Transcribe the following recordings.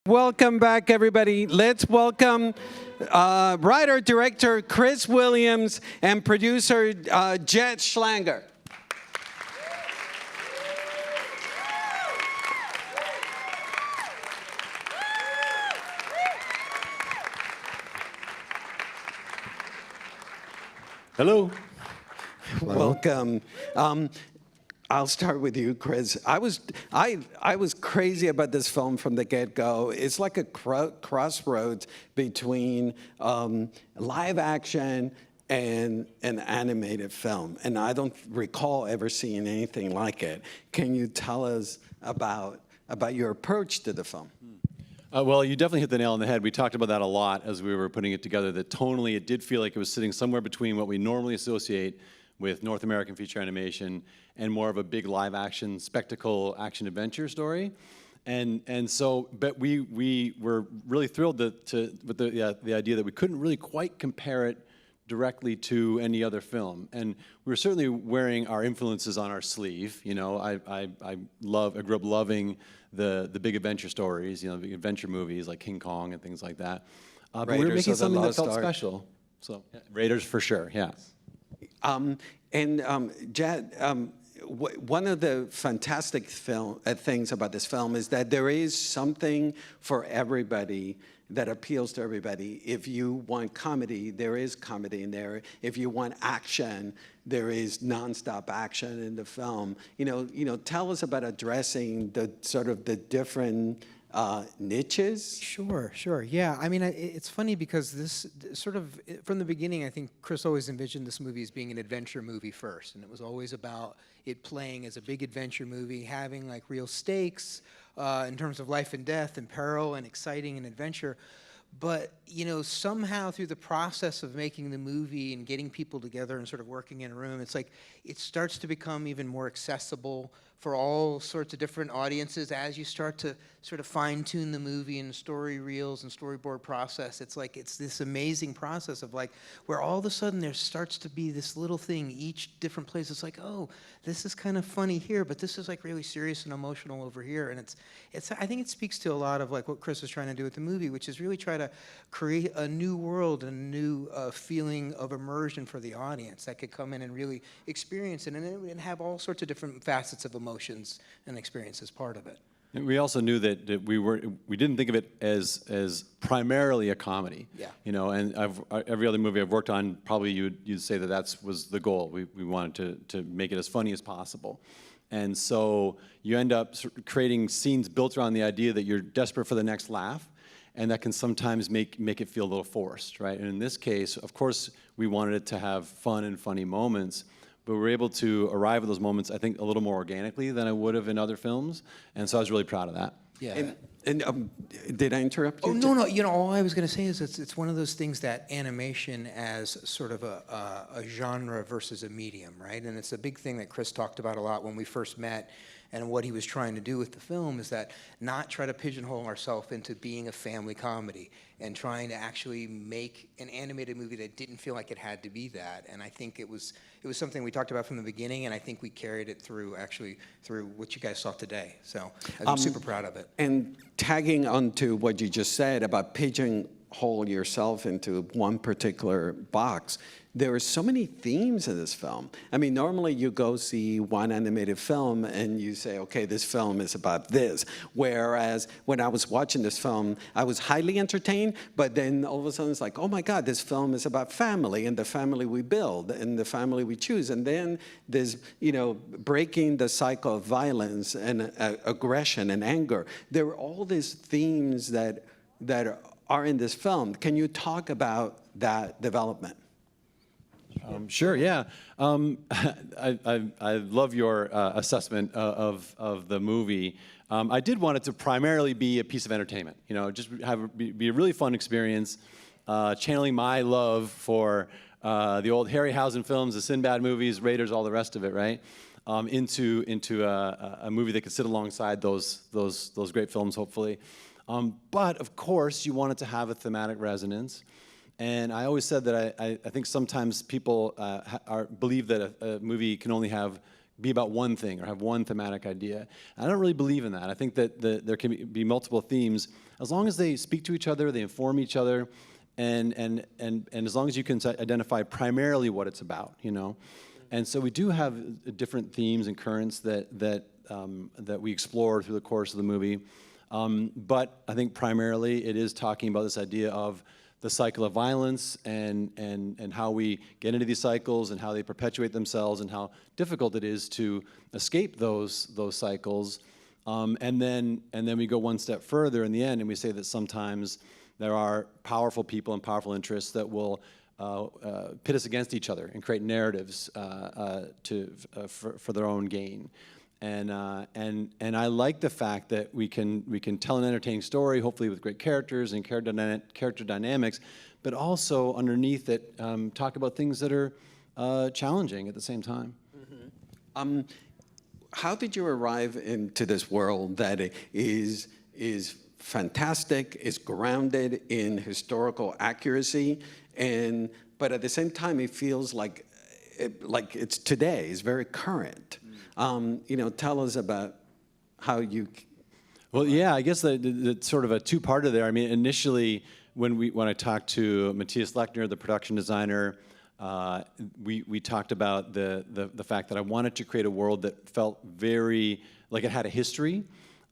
Welcome back, everybody. Let's welcome writer-director Chris Williams and producer Jet Schlanger. Hello. Welcome. I'll start with you, Chris. I was crazy about this film from the get-go. It's like a crossroads between live action and an animated film, and I don't recall ever seeing anything like it. Can you tell us about your approach to the film? Well, you definitely hit the nail on the head. We talked about that a lot as we were putting it together, that tonally it did feel like it was sitting somewhere between what we normally associate with North American feature animation and more of a big live action spectacle action adventure story. And so, but we were really thrilled with the idea that we couldn't really quite compare it directly to any other film. And we were certainly wearing our influences on our sleeve. You know, I grew up loving the big adventure stories, you know, the big adventure movies like King Kong and things like that. But we were making something that felt special. So yeah, Raiders for sure, yeah. Jet, one of the fantastic things about this film is that there is something for everybody that appeals to everybody. If you want comedy, there is comedy in there. If you want action, there is nonstop action in the film. You know, tell us about addressing the sort of the different niches? Sure. Yeah, I mean, it's funny because this sort of, from the beginning, I think Chris always envisioned this movie as being an adventure movie first, and it was always about it playing as a big adventure movie, having like real stakes in terms of life and death and peril and exciting and adventure. But, you know, somehow through the process of making the movie and getting people together and sort of working in a room, it's like it starts to become even more accessible for all sorts of different audiences as you start to sort of fine-tune the movie and story reels and storyboard process. It's like it's this amazing process of like where all of a sudden there starts to be this little thing each different place. It's like, oh, this is kind of funny here, but this is like really serious and emotional over here. And it's I think it speaks to a lot of like what Chris was trying to do with the movie, which is really try to create a new world and a new feeling of immersion for the audience that could come in and really experience it and have all sorts of different facets of emotions and experience as part of it. And we also knew that we didn't think of it as primarily a comedy. Yeah. You know, and every other movie I've worked on, probably you'd say that was the goal. We wanted to make it as funny as possible. And so you end up creating scenes built around the idea that you're desperate for the next laugh, and that can sometimes make it feel a little forced, right? And in this case, of course, we wanted it to have fun and funny moments, but we were able to arrive at those moments, I think, a little more organically than I would have in other films, and so I was really proud of that. Yeah. And did I interrupt you? Oh, no. You know, all I was going to say is it's one of those things that animation as sort of a genre versus a medium, right? And it's a big thing that Chris talked about a lot when we first met. And what he was trying to do with the film is that not try to pigeonhole ourselves into being a family comedy and trying to actually make an animated movie that didn't feel like it had to be that. And I think it was something we talked about from the beginning, and I think we carried it through what you guys saw today. So I'm super proud of it. And tagging onto what you just said about pigeonhole yourself into one particular box, there are so many themes in this film. I mean, normally you go see one animated film and you say, okay, this film is about this. Whereas when I was watching this film, I was highly entertained, but then all of a sudden it's like, oh my God, this film is about family and the family we build and the family we choose. And then there's, you know, breaking the cycle of violence and aggression and anger. There are all these themes that are in this film. Can you talk about that development? Sure, yeah. I love your assessment of the movie. I did want it to primarily be a piece of entertainment, you know, just be a really fun experience, channeling my love for the old Harryhausen films, the Sinbad movies, Raiders, all the rest of it, right? Into a movie that could sit alongside those great films, hopefully. But of course, you want it to have a thematic resonance. And I always said that I think sometimes people believe that a movie can only have be about one thing or have one thematic idea. I don't really believe in that. I think that there can be multiple themes as long as they speak to each other, they inform each other, and as long as you can identify primarily what it's about, you know. And so we do have different themes and currents that we explore through the course of the movie. But I think primarily it is talking about this idea of the cycle of violence and how we get into these cycles and how they perpetuate themselves and how difficult it is to escape those cycles. And then we go one step further in the end and we say that sometimes there are powerful people and powerful interests that will pit us against each other and create narratives for their own gain. And I like the fact that we can tell an entertaining story, hopefully with great characters and character dynamics, but also underneath it talk about things that are challenging at the same time. Mm-hmm. How did you arrive into this world that is fantastic, is grounded in historical accuracy, but at the same time it feels like it's today, it's very current? You know, tell us about how you. Well, yeah, I guess it's sort of a two-parter there. I mean, initially, when I talked to Matthias Lechner, the production designer, we talked about the fact that I wanted to create a world that felt very like it had a history,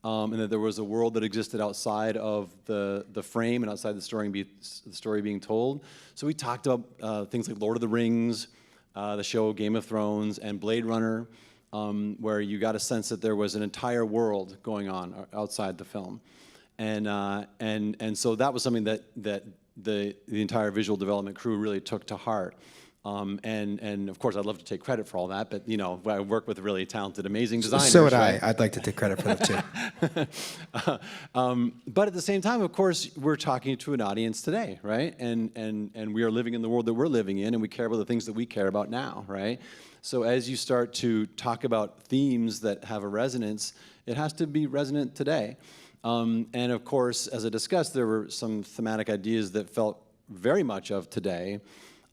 and that there was a world that existed outside of the frame and outside the story being told. So we talked about things like Lord of the Rings, the show Game of Thrones, and Blade Runner. Where you got a sense that there was an entire world going on outside the film, and so that was something that the entire visual development crew really took to heart, and of course I'd love to take credit for all that, but you know I work with really talented, amazing designers. So would right? I'd like to take credit for that too. But at the same time, of course, we're talking to an audience today, right? And we are living in the world that we're living in, and we care about the things that we care about now, right? So as you start to talk about themes that have a resonance, it has to be resonant today. And of course, as I discussed, there were some thematic ideas that felt very much of today.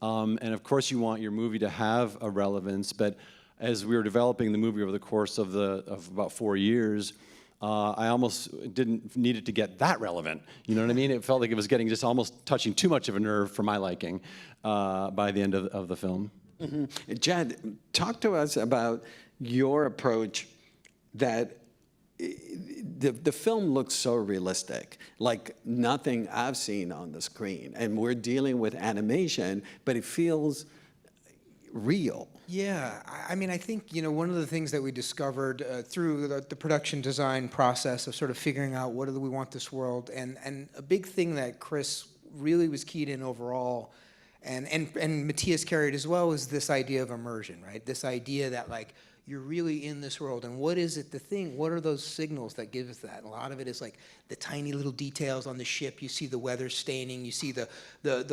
And of course, you want your movie to have a relevance. But as we were developing the movie over the course of about 4 years, I almost didn't need it to get that relevant. You know what I mean? It felt like it was getting just almost touching too much of a nerve for my liking by the end of the film. Mm-hmm. Jed, talk to us about your approach that the film looks so realistic, like nothing I've seen on the screen. And we're dealing with animation, but it feels real. Yeah, I mean, I think, you know, one of the things that we discovered through the production design process of sort of figuring out what do we want this world, and a big thing that Chris really was keyed in overall, and Matthias carried as well, is this idea of immersion, right? This idea that, like, you're really in this world, and what is it, what are those signals that give us that? And a lot of it is like the tiny little details on the ship. You see the weather staining, you see the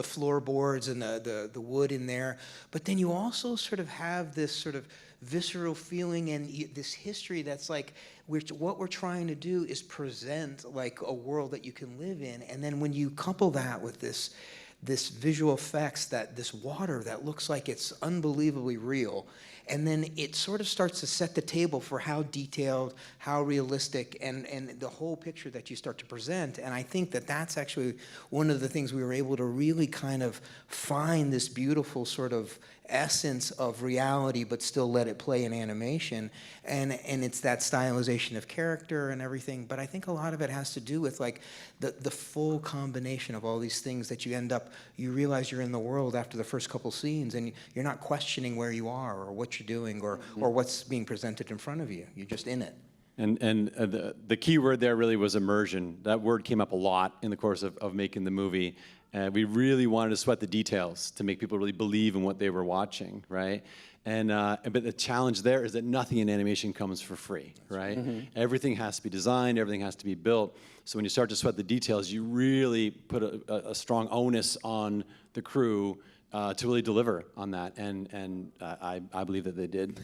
floorboards and the wood in there, but then you also sort of have this sort of visceral feeling and this history that's like, what we're trying to do is present like a world that you can live in, and then when you couple that with this visual effects, this water that looks like it's unbelievably real, and then it sort of starts to set the table for how detailed, how realistic, and the whole picture that you start to present. And I think that that's actually one of the things we were able to really kind of find this beautiful sort of essence of reality, but still let it play in animation. And it's that stylization of character and everything. But I think a lot of it has to do with like the full combination of all these things that you realize you're in the world after the first couple scenes, and you're not questioning where you are or what you're doing or what's being presented in front of you. You're just in it. And the key word there really was immersion. That word came up a lot in the course of making the movie. We really wanted to sweat the details to make people really believe in what they were watching, right? But the challenge there is that nothing in animation comes for free, right? Mm-hmm. Everything has to be designed, everything has to be built. So when you start to sweat the details, you really put a strong onus on the crew to really deliver on that, and I believe that they did.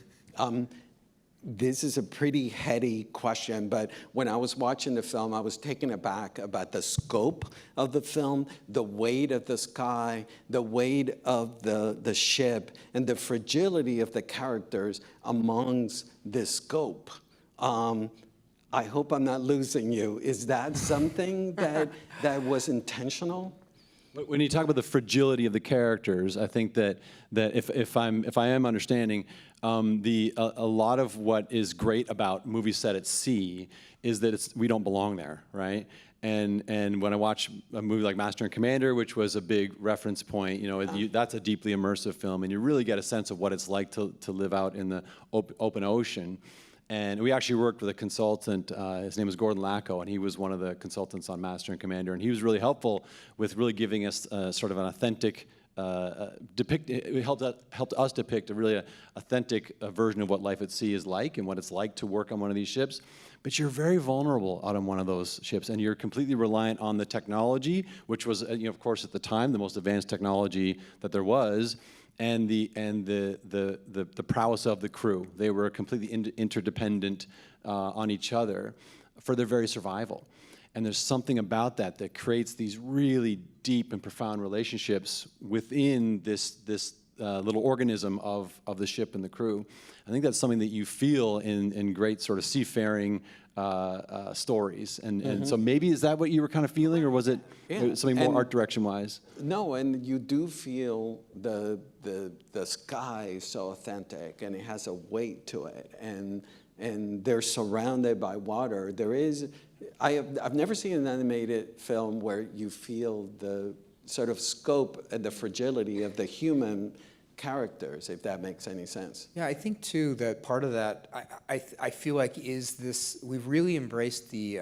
This is a pretty heady question, but when I was watching the film, I was taken aback about the scope of the film, the weight of the sky, the weight of the ship, and the fragility of the characters amongst this scope. I hope I'm not losing you. Is that something that was intentional? When you talk about the fragility of the characters, I think that if I am understanding, a lot of what is great about movies set at sea is that we don't belong there, right? And when I watch a movie like Master and Commander, which was a big reference point, that's a deeply immersive film, and you really get a sense of what it's like to live out in the open ocean. And we actually worked with a consultant, his name was Gordon Lacko, and he was one of the consultants on Master and Commander, and he was really helpful with really giving us sort of an authentic, it helped us depict a really authentic version of what life at sea is like and what it's like to work on one of these ships. But you're very vulnerable out on one of those ships, and you're completely reliant on the technology, which was, of course, at the time, the most advanced technology that there was, and the prowess of the crew. They were completely interdependent on each other for their very survival. And there's something about that creates these really deep and profound relationships within this little organism of the ship and the crew. I think that's something that you feel in great sort of seafaring stories. And so maybe is that what you were kind of feeling, or was it something more art direction wise? No, and you do feel the sky is so authentic, and it has a weight to it, and they're surrounded by water. I've never seen an animated film where you feel the sort of scope and the fragility of the human characters, if that makes any sense. Yeah, I think too that part of that I feel like is this: we've really embraced the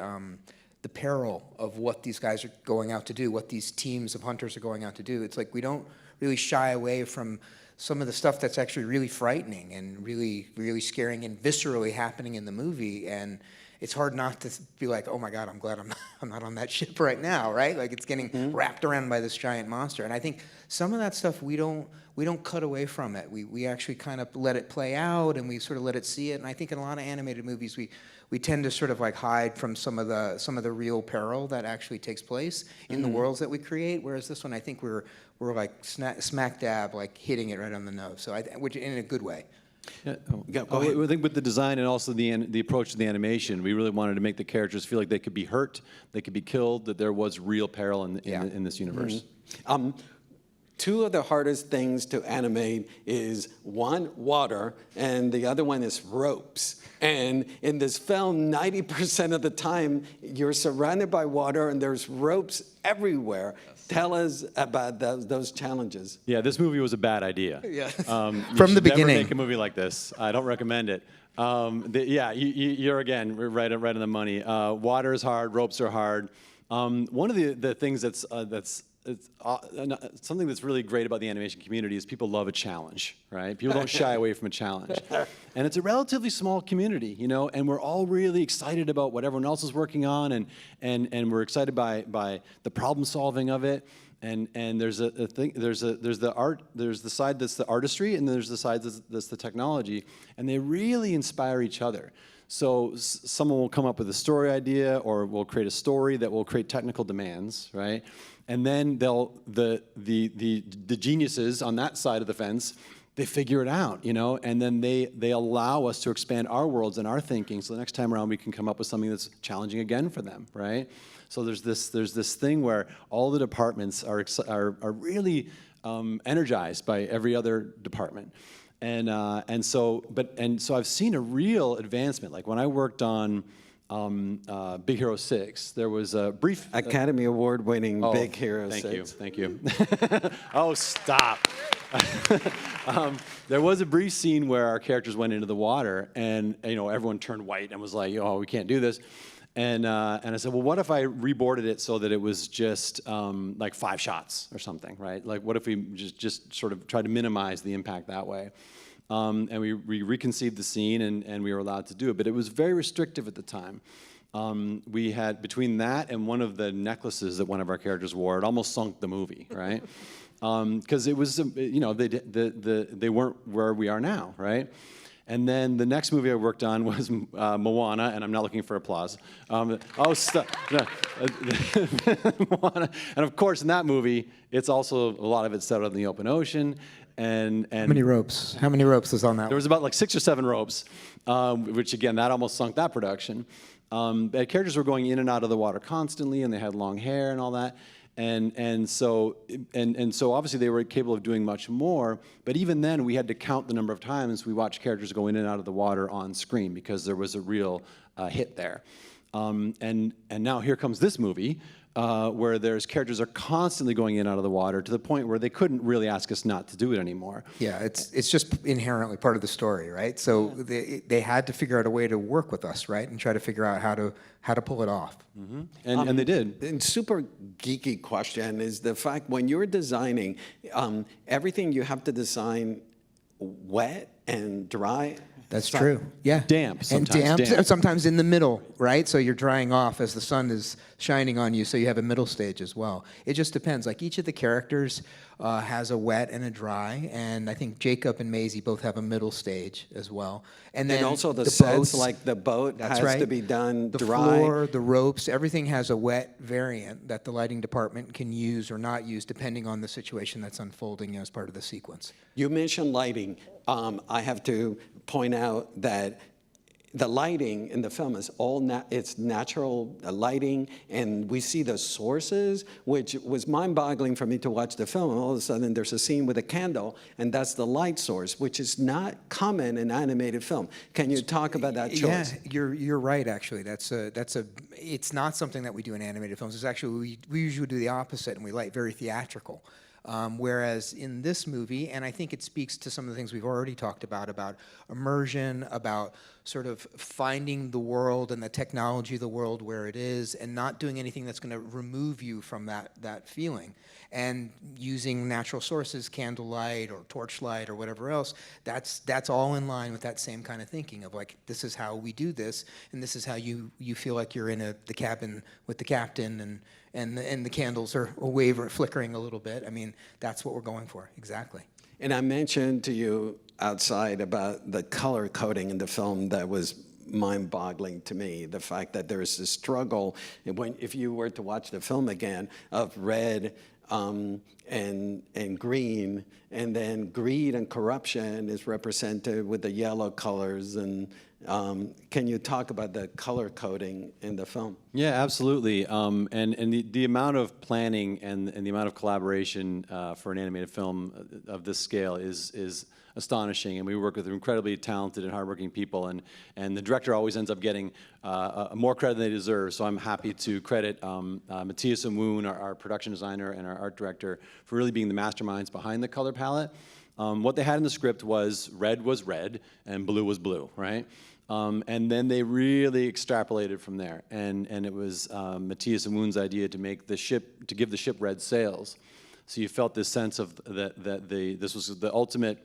peril of what these guys are going out to do, what these teams of hunters are going out to do. It's like we don't really shy away from some of the stuff that's actually really frightening and really, really scaring and viscerally happening in the movie. And it's hard not to be like, oh my God, I'm glad I'm not on that ship right now, right? Like it's getting wrapped around by this giant monster. And I think some of that stuff we don't cut away from it. We actually kind of let it play out, and we sort of let it see it. And I think in a lot of animated movies we tend to sort of like hide from some of the real peril that actually takes place in the worlds that we create. Whereas this one, I think we're like smack dab, like hitting it right on the nose. So which in a good way. Go I think with the design and also the approach to the animation, we really wanted to make the characters feel like they could be hurt, they could be killed, that there was real peril in this universe. Two of the hardest things to animate is one, water, and the other one is ropes. And in this film, 90% of the time, you're surrounded by water and there's ropes everywhere. Yes. Tell us about those challenges. Yeah, this movie was a bad idea. Yeah. From the beginning. Never make a movie like this. I don't recommend it. You're again right on the money. Water is hard. Ropes are hard. One of the things that's something that's really great about the animation community is people love a challenge, right? People don't shy away from a challenge. And it's a relatively small community, and we're all really excited about what everyone else is working on, and we're excited by the problem solving of it. And there's the side that's the artistry, and there's the side that's the technology, and they really inspire each other. So someone will come up with a story idea, or will create a story that will create technical demands, right? And then the geniuses on that side of the fence, they figure it out, and then they allow us to expand our worlds and our thinking, so the next time around we can come up with something that's challenging again for them, right? So there's this thing where all the departments are really energized by every other department. And so I've seen a real advancement. Like when I worked on Big Hero 6, there was a brief Academy Award winning Big Hero 6. Thank you. Oh, stop. There was a brief scene where our characters went into the water, and everyone turned white and was like, "Oh, we can't do this." And I said, well, what if I reboarded it so that it was just like 5 shots or something, right? Like, what if we just sort of try to minimize the impact that way? And we reconceived the scene, and we were allowed to do it, but it was very restrictive at the time. We had, between that and one of the necklaces that one of our characters wore, it almost sunk the movie, right? Because it was, they weren't where we are now, right? And then the next movie I worked on was Moana, and I'm not looking for applause. Moana. And of course, in that movie, it's also, a lot of it's set out in the open ocean. And How many ropes? How many ropes was on that there was about like 6 or 7 ropes, which again, that almost sunk that production. But characters were going in and out of the water constantly, and they had long hair and all that. And so obviously they were capable of doing much more, but even then we had to count the number of times we watched characters go in and out of the water on screen because there was a real hit there. And now here comes this movie where there's characters are constantly going in and out of the water to the point where they couldn't really ask us not to do it anymore. Yeah, it's just inherently part of the story, right? So they had to figure out a way to work with us, right, and try to figure out how to pull it off. Mm-hmm. And they did. And super geeky question is the fact when you're designing, everything you have to design wet and dry. That's true. Yeah. Damp sometimes. And damp, Damp. sometimes in the middle, right? So you're drying off as the sun is shining on you, so you have a middle stage as well. It just depends. Like each of the characters has a wet and a dry, and I think Jacob and Maisie both have a middle stage as well. And then also the sets, boats, like the boat that's has right. to be done the dry. floor, the ropes, everything has a wet variant that the lighting department can use or not use depending on the situation that's unfolding as part of the sequence. You mentioned lighting. I have to point out that the lighting in the film is it's natural lighting, and we see the sources, which was mind-boggling for me to watch the film. And all of a sudden, there's a scene with a candle, and that's the light source, which is not common in animated film. Can you talk about that choice? Yeah, you're right. Actually, it's not something that we do in animated films. It's actually we usually do the opposite, and we light very theatrical. Whereas in this movie, and I think it speaks to some of the things we've already talked about immersion, about sort of finding the world and the technology of the world where it is, and not doing anything that's going to remove you from that feeling. And using natural sources, candlelight or torchlight or whatever else, that's all in line with that same kind of thinking of like, this is how we do this, and this is how you feel like you're in the cabin with the captain, and the candles are flickering a little bit. I mean, that's what we're going for, exactly. And I mentioned to you outside about the color coding in the film that was mind-boggling to me. The fact that there is this struggle, if you were to watch the film again, of red and green, and then greed and corruption is represented with the yellow colors. And can you talk about the color coding in the film? Yeah, absolutely. And the amount of planning and the amount of collaboration for an animated film of this scale is astonishing. And we work with incredibly talented and hardworking people. And the director always ends up getting more credit than they deserve. So I'm happy to credit Matthias and Woon, our production designer, and our art director for really being the masterminds behind the color palette. What they had in the script was red and blue was blue, right? And then they really extrapolated from there. And it was Matthias and Woon's idea to give the ship red sails. So you felt this sense of this was the ultimate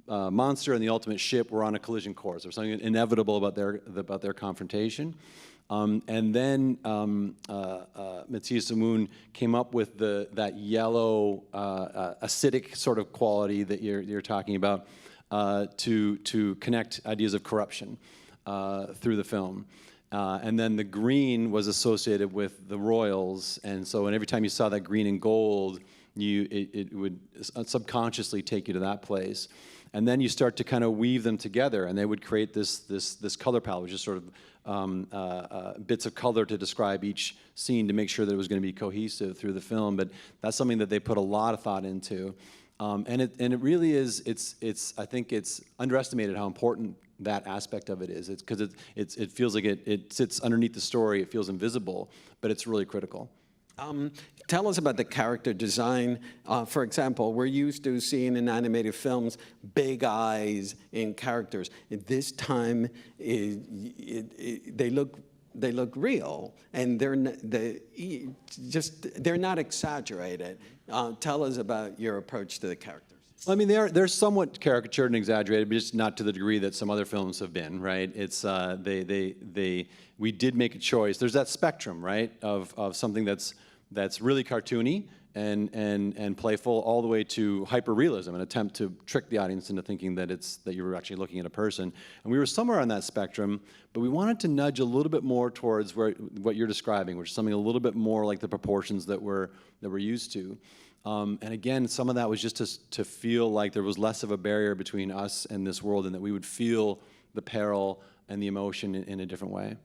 monster and the ultimate ship were on a collision course. There was something inevitable about their confrontation. And then Matthias and Woon came up with that yellow acidic sort of quality that you're talking about to connect ideas of corruption through the film. And then the green was associated with the royals, and so every time you saw that green and gold, it would subconsciously take you to that place. And then you start to kind of weave them together, and they would create this color palette, which is sort of bits of color to describe each scene to make sure that it was going to be cohesive through the film. But that's something that they put a lot of thought into, and it really is. I think it's underestimated how important that aspect of it is. It's because it feels like it sits underneath the story. It feels invisible, but it's really critical. Tell us about the character design. For example, we're used to seeing in animated films big eyes in characters. This time, they look real, and they're not exaggerated. Tell us about your approach to the characters. Well, I mean, they're somewhat caricatured and exaggerated, but just not to the degree that some other films have been, right? It's we did make a choice. There's that spectrum, right, of something that's really cartoony and playful, all the way to hyper-realism, an attempt to trick the audience into thinking that you were actually looking at a person. And we were somewhere on that spectrum, but we wanted to nudge a little bit more towards what you're describing, which is something a little bit more like the proportions that we're used to. And again, some of that was just to feel like there was less of a barrier between us and this world, and that we would feel the peril and the emotion in a different way.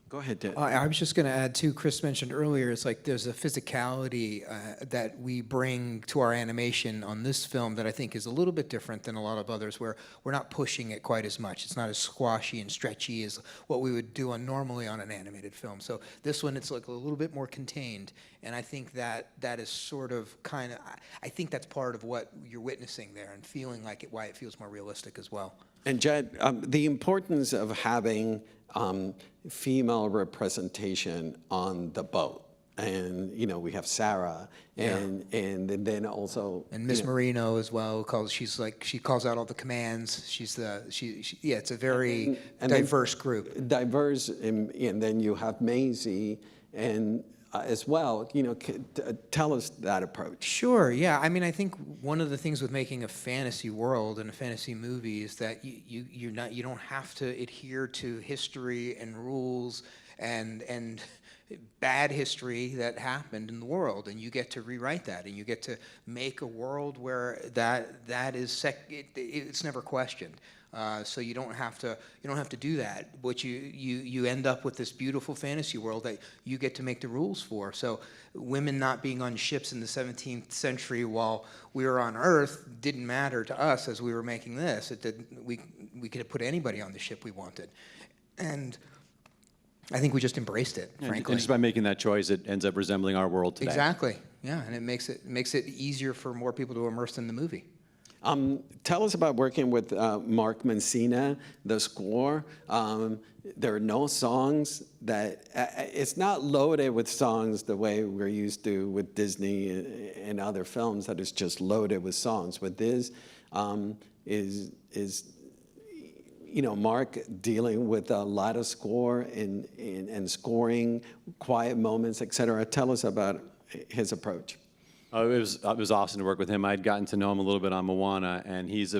Go ahead, Ted. I was just going to add too, Chris mentioned earlier, it's like there's a physicality that we bring to our animation on this film that I think is a little bit different than a lot of others, where we're not pushing it quite as much. It's not as squashy and stretchy as what we would do normally on an animated film. So this one, it's like a little bit more contained, and I think that is sort of I think that's part of what you're witnessing there and feeling like why it feels more realistic as well. And Jed, the importance of having female representation on the boat. And, you know, we have Sarah and then also... And Miss Marino as well, she calls out all the commands. Yeah, it's a very diverse group. Diverse, and then you have Maisie and as well, you know, tell us that approach. Sure, yeah. I mean, I think one of the things with making a fantasy world and a fantasy movie is that you don't have to adhere to history and rules and bad history that happened in the world, and you get to rewrite that, and you get to make a world where that is it's never questioned. So you don't have to do that. But you end up with this beautiful fantasy world that you get to make the rules for. So women not being on ships in the 17th century while we were on Earth didn't matter to us as we were making this. It didn't. We could have put anybody on the ship we wanted, and I think we just embraced it. Frankly, and just by making that choice, it ends up resembling our world today. Exactly. Yeah, and it makes it easier for more people to immerse in the movie. Tell us about working with Mark Mancina, the score. There are no songs it's not loaded with songs the way we're used to with Disney and other films, that is just loaded with songs. But this is you know, Mark dealing with a lot of score and scoring, quiet moments, et cetera. Tell us about his approach. It was awesome to work with him. I'd gotten to know him a little bit on Moana, and he is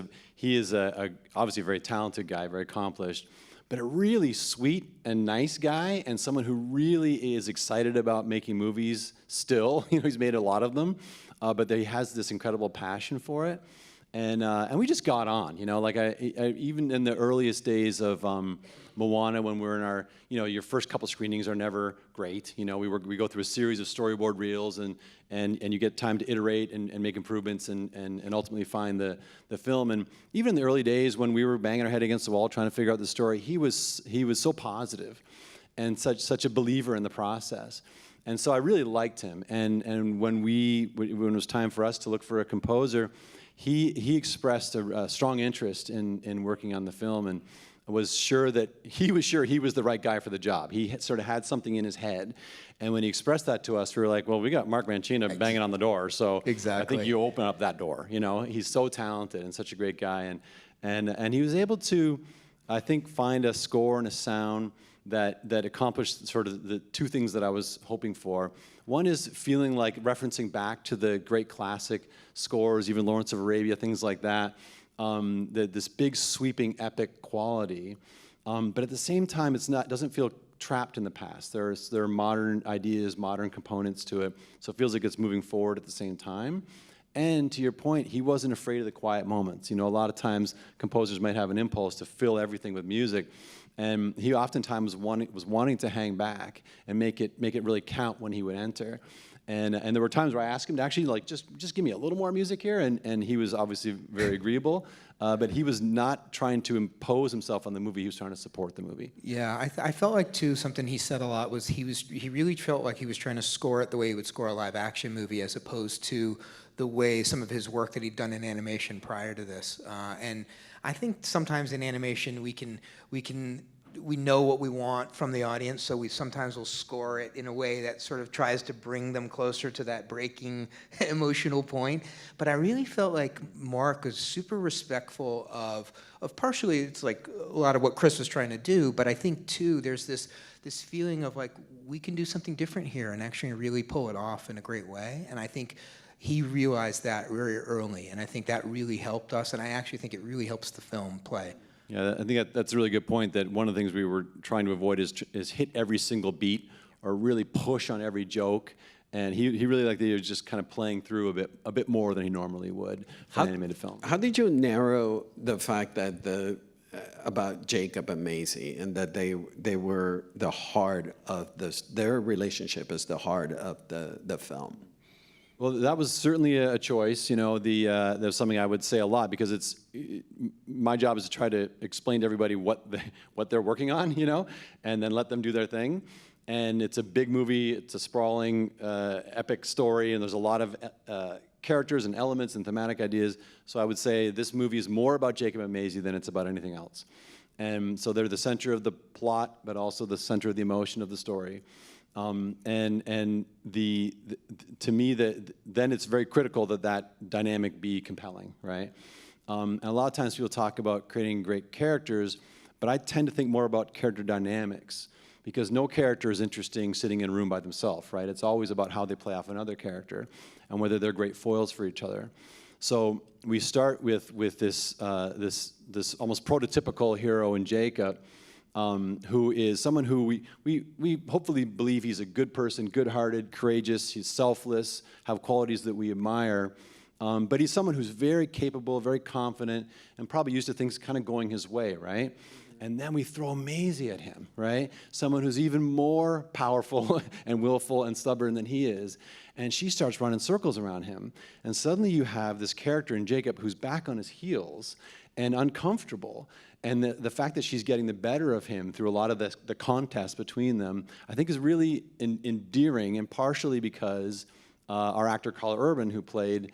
obviously a very talented guy, very accomplished, but a really sweet and nice guy, and someone who really is excited about making movies still. You know, he's made a lot of them, but he has this incredible passion for it. And we just got on, you know, like even in the earliest days of Moana, when we're in our, you know, your first couple screenings are never great. You know, we go through a series of storyboard reels, and you get time to iterate and make improvements and ultimately find the film. And even in the early days when we were banging our head against the wall trying to figure out the story, he was so positive and such a believer in the process. And so I really liked him. And when it was time for us to look for a composer, he expressed a strong interest in working on the film, and was sure he was the right guy for the job. He sort of had something in his head, and when he expressed that to us, we were like, well, we got Mark Mancina banging on the door, so exactly. I think you open up that door. You know, he's so talented and such a great guy, and he was able to, I think, find a score and a sound that accomplished sort of the two things that I was hoping for. One is feeling like referencing back to the great classic scores, even Lawrence of Arabia, things like that, this big sweeping epic quality. But at the same time, doesn't feel trapped in the past. There are modern ideas, modern components to it, so it feels like it's moving forward at the same time. And to your point, he wasn't afraid of the quiet moments. You know, a lot of times composers might have an impulse to fill everything with music, and he oftentimes was wanting to hang back and make it really count when he would enter. And there were times where I asked him to actually, like, just give me a little more music here, and he was obviously very agreeable, but he was not trying to impose himself on the movie. He was trying to support the movie. Yeah, I felt like too, something he said a lot was he really felt like he was trying to score it the way he would score a live action movie, as opposed to the way some of his work that he'd done in animation prior to this. And I think sometimes in animation we can we know what we want from the audience, so we sometimes will score it in a way that sort of tries to bring them closer to that breaking emotional point. But I really felt like Mark was super respectful of partially, it's like a lot of what Chris was trying to do, but I think too, there's this feeling of like, we can do something different here and actually really pull it off in a great way. And I think he realized that very early, and I think that really helped us, and I actually think it really helps the film play. Yeah, I think that's a really good point, that one of the things we were trying to avoid is hit every single beat or really push on every joke. And he really liked that he was just kind of playing through a bit more than he normally would for an animated film. How did you narrow the fact that about Jacob and Maisie, and that they were the heart of this, their relationship is the heart of the film? Well, that was certainly a choice. You know, there's something I would say a lot, because my job is to try to explain to everybody what they're working on, you know, and then let them do their thing. And it's a big movie. It's a sprawling, epic story, and there's a lot of characters and elements and thematic ideas. So I would say this movie is more about Jacob and Maisie than it's about anything else. And so they're the center of the plot, but also the center of the emotion of the story. To me, then it's very critical that dynamic be compelling, right? And a lot of times people talk about creating great characters, but I tend to think more about character dynamics, because no character is interesting sitting in a room by themselves, right? It's always about how they play off another character and whether they're great foils for each other. So we start with this almost prototypical hero in Jacob, who is someone who we hopefully believe he's a good person, good-hearted, courageous, he's selfless, have qualities that we admire. But he's someone who's very capable, very confident, and probably used to things kind of going his way, right? And then we throw Maisie at him, right? Someone who's even more powerful and willful and stubborn than he is. And she starts running circles around him. And suddenly you have this character in Jacob who's back on his heels and uncomfortable. And the fact that she's getting the better of him through a lot of the contest between them, I think is really endearing, and partially because our actor Carl Urban, who played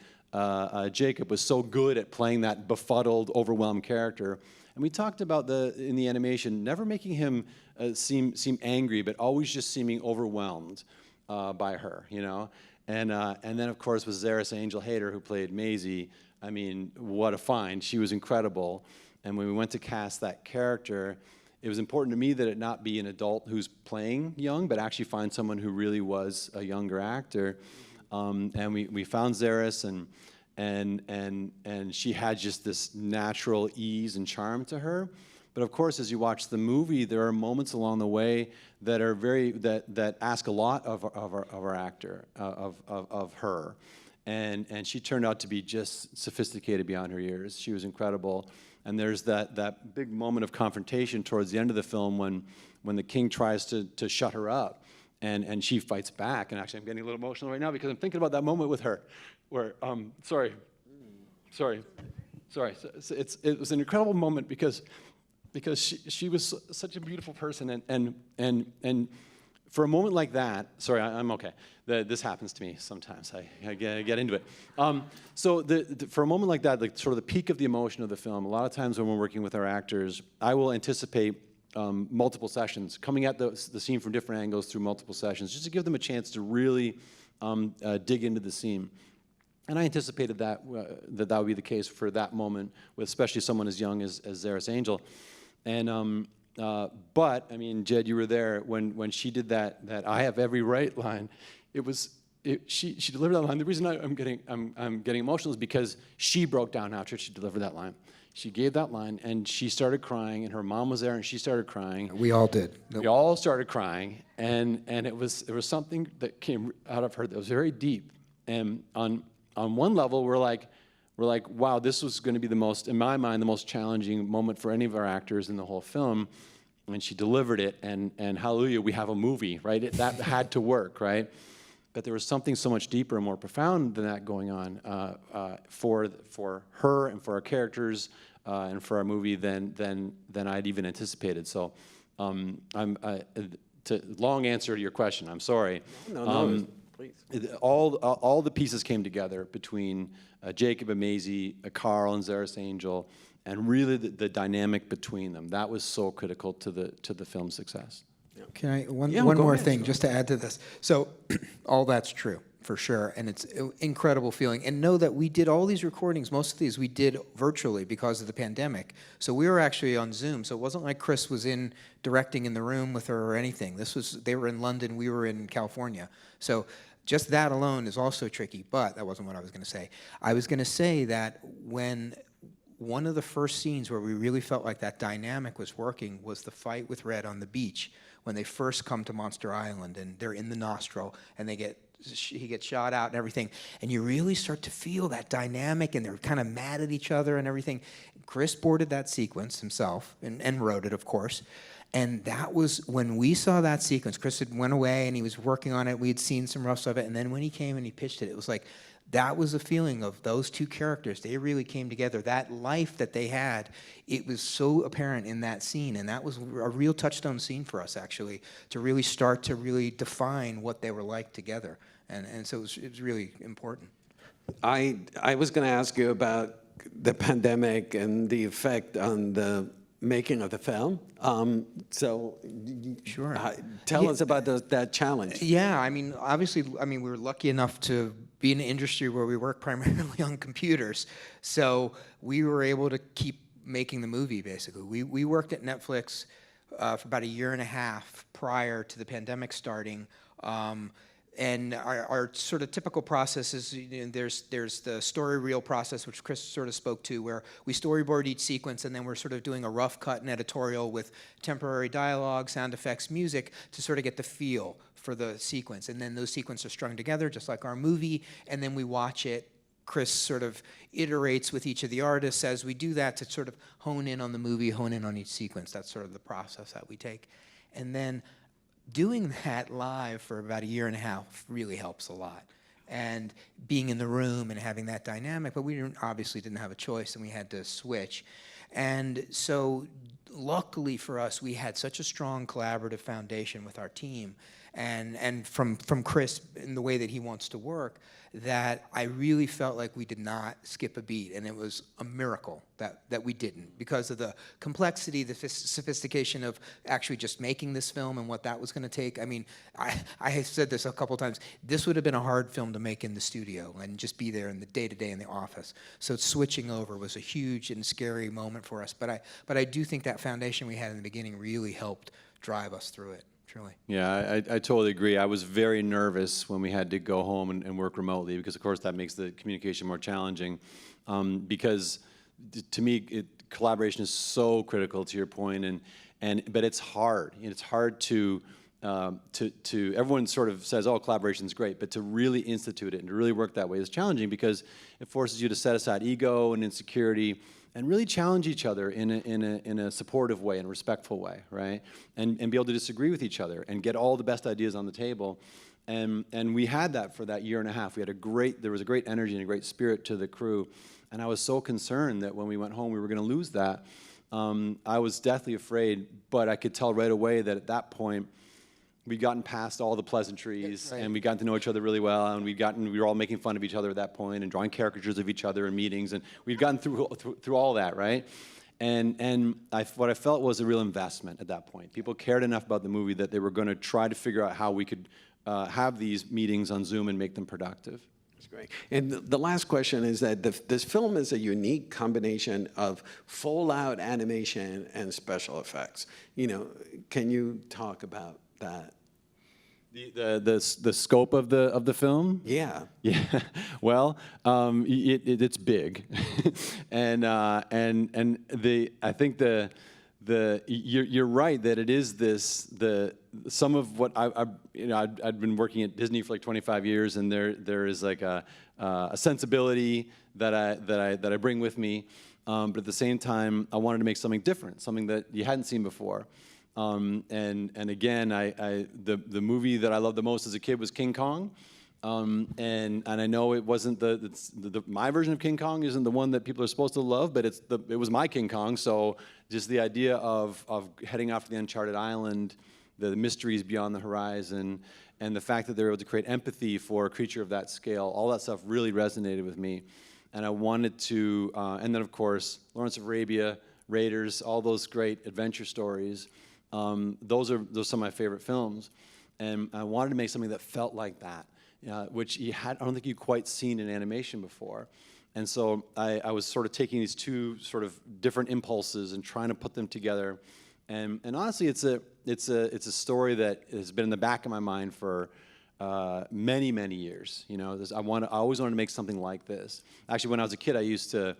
Jacob, was so good at playing that befuddled, overwhelmed character. And we talked about in the animation, never making him seem angry, but always just seeming overwhelmed by her, you know? And then, of course, was Zaris Angel Hader, who played Maisie. I mean, what a find. She was incredible. And when we went to cast that character, it was important to me that it not be an adult who's playing young, but actually find someone who really was a younger actor. And we found Zaris, and she had just this natural ease and charm to her. But of course, as you watch the movie, there are moments along the way that are that ask a lot of our actor, of her. And she turned out to be just sophisticated beyond her years. She was incredible. And there's that big moment of confrontation towards the end of the film when the king tries to shut her up, and she fights back. And actually, I'm getting a little emotional right now because I'm thinking about that moment with her, where sorry. So it was an incredible moment because she was such a beautiful person, and for a moment like that, sorry, I'm okay. This happens to me sometimes. I get into it. So for a moment like that, like sort of the peak of the emotion of the film, a lot of times when we're working with our actors, I will anticipate multiple sessions, coming at the scene from different angles through multiple sessions, just to give them a chance to really dig into the scene. And I anticipated that would be the case for that moment, with especially someone as young as Zaris Angel. And but I mean, Jed, you were there when she did that "I have every right" line. She delivered that line. The reason I'm getting emotional is because she broke down after she delivered that line. She gave that line, and she started crying, and her mom was there, and she started crying. We all did. We all started crying, and it was something that came out of her that was very deep. And on one level, we're like, wow, this was going to be the most, in my mind, the most challenging moment for any of our actors in the whole film. And she delivered it, and hallelujah, we have a movie, right? That had to work, right? But there was something so much deeper and more profound than that going on for her and for our characters and for our movie than I'd even anticipated. So, long answer to your question. I'm sorry. No, please. All the pieces came together between Jacob and Maisie, Carl and Zaris Angel, and really the dynamic between them. That was so critical to the film's success. Can I, one Yeah, one go more ahead, thing, sure. just to add to this. So, all that's true, for sure, and it's an incredible feeling. And know that we did all these recordings, most of these we did virtually because of the pandemic. So we were actually on Zoom, so it wasn't like Chris was in directing in the room with her or anything. They were in London, we were in California. So just that alone is also tricky, but that wasn't what I was gonna say. I was gonna say that when one of the first scenes where we really felt like that dynamic was working was the fight with Red on the beach when they first come to Monster Island and they're in the nostril and he gets shot out and everything. And you really start to feel that dynamic and they're kind of mad at each other and everything. Chris boarded that sequence himself and wrote it, of course. And that was when we saw that sequence. Chris had went away and he was working on it. We had seen some roughs of it. And then when he came and he pitched it, it was like, that was a feeling of those two characters. They really came together. That life that they had, it was so apparent in that scene. And that was a real touchstone scene for us, actually, to really start to really define what they were like together. And so it was really important. I was going to ask you about the pandemic and the effect on the making of the film. Sure. Tell us about that challenge. Yeah, I mean, obviously, we were lucky enough to be in an industry where we work primarily on computers. So we were able to keep making the movie, basically. We worked at Netflix for about a year and a half prior to the pandemic starting. And our sort of typical process is, there's the story reel process, which Chris sort of spoke to, where we storyboard each sequence, and then we're sort of doing a rough cut and editorial with temporary dialogue, sound effects, music, to sort of get the feel for the sequence. And then those sequences are strung together, just like our movie, and then we watch it. Chris sort of iterates with each of the artists as we do that to sort of hone in on the movie, hone in on each sequence. That's sort of the process that we take. And then doing that live for about a year and a half really helps a lot. And being in the room and having that dynamic, but we obviously didn't have a choice and we had to switch. And so luckily for us, we had such a strong collaborative foundation with our team and from Chris in the way that he wants to work, that I really felt like we did not skip a beat, and it was a miracle that we didn't, because of the complexity, the sophistication of actually just making this film and what that was going to take. I mean, I have said this a couple times, this would have been a hard film to make in the studio and just be there in the day-to-day in the office. So switching over was a huge and scary moment for us, but I do think that foundation we had in the beginning really helped drive us through it. Truly. Yeah, I totally agree. I was very nervous when we had to go home and work remotely, because of course that makes the communication more challenging. Because to me, collaboration is so critical, to your point, but it's hard. It's hard to everyone sort of says, oh, collaboration is great, but to really institute it and to really work that way is challenging, because it forces you to set aside ego and insecurity and really challenge each other in a supportive way, in a respectful way, right? And be able to disagree with each other and get all the best ideas on the table. And we had that for that year and a half. There was a great energy and a great spirit to the crew. And I was so concerned that when we went home, we were going to lose that. I was deathly afraid, but I could tell right away that at that point, we'd gotten past all the pleasantries, and we'd gotten to know each other really well, and we were all making fun of each other at that point and drawing caricatures of each other in meetings, and we'd gotten through all that, right? And what I felt was a real investment at that point. People cared enough about the movie that they were going to try to figure out how we could have these meetings on Zoom and make them productive. That's great. And the last question is that this film is a unique combination of full-out animation and special effects. Can you talk about that? The scope of the film? Yeah. Yeah. Well, it's big, and I think you're right that it is some of what I'd been working at Disney for like 25 years, and there is like a sensibility that I bring with me, but at the same time I wanted to make something different, something that you hadn't seen before. And again, the movie that I loved the most as a kid was King Kong, and I know it wasn't my version of King Kong isn't the one that people are supposed to love, but it was my King Kong. So just the idea of heading off to the uncharted island, the mysteries beyond the horizon, and the fact that they're able to create empathy for a creature of that scale, all that stuff really resonated with me. and I wanted to, and then of course, Lawrence of Arabia, Raiders, all those great adventure stories. Those are some of my favorite films, and I wanted to make something that felt like that, which I don't think you'd quite seen in animation before. And so I was sort of taking these two sort of different impulses and trying to put them together. And honestly, it's a story that has been in the back of my mind for many, many years. You know, I always wanted to make something like this. Actually, when I was a kid, I used to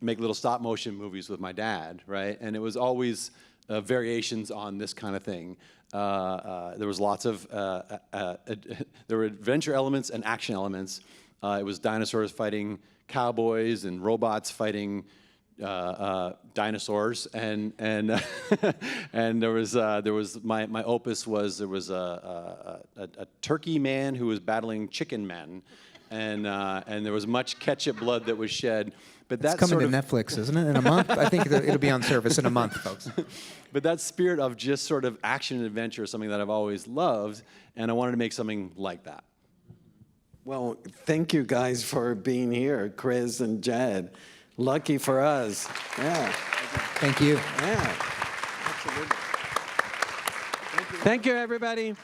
make little stop motion movies with my dad, right? And it was always variations on this kind of thing. There was lots of there were adventure elements and action elements. It was dinosaurs fighting cowboys and robots fighting dinosaurs, and and there was my opus was there was a turkey man who was battling chicken men, and there was much ketchup blood that was shed. But that's coming to Netflix, isn't it? In a month, I think it'll be on service in a month, folks. But that spirit of just sort of action and adventure is something that I've always loved, and I wanted to make something like that. Well, thank you guys for being here, Chris and Jed. Lucky for us. Yeah. Thank you. Yeah. Absolutely. Thank you, everybody.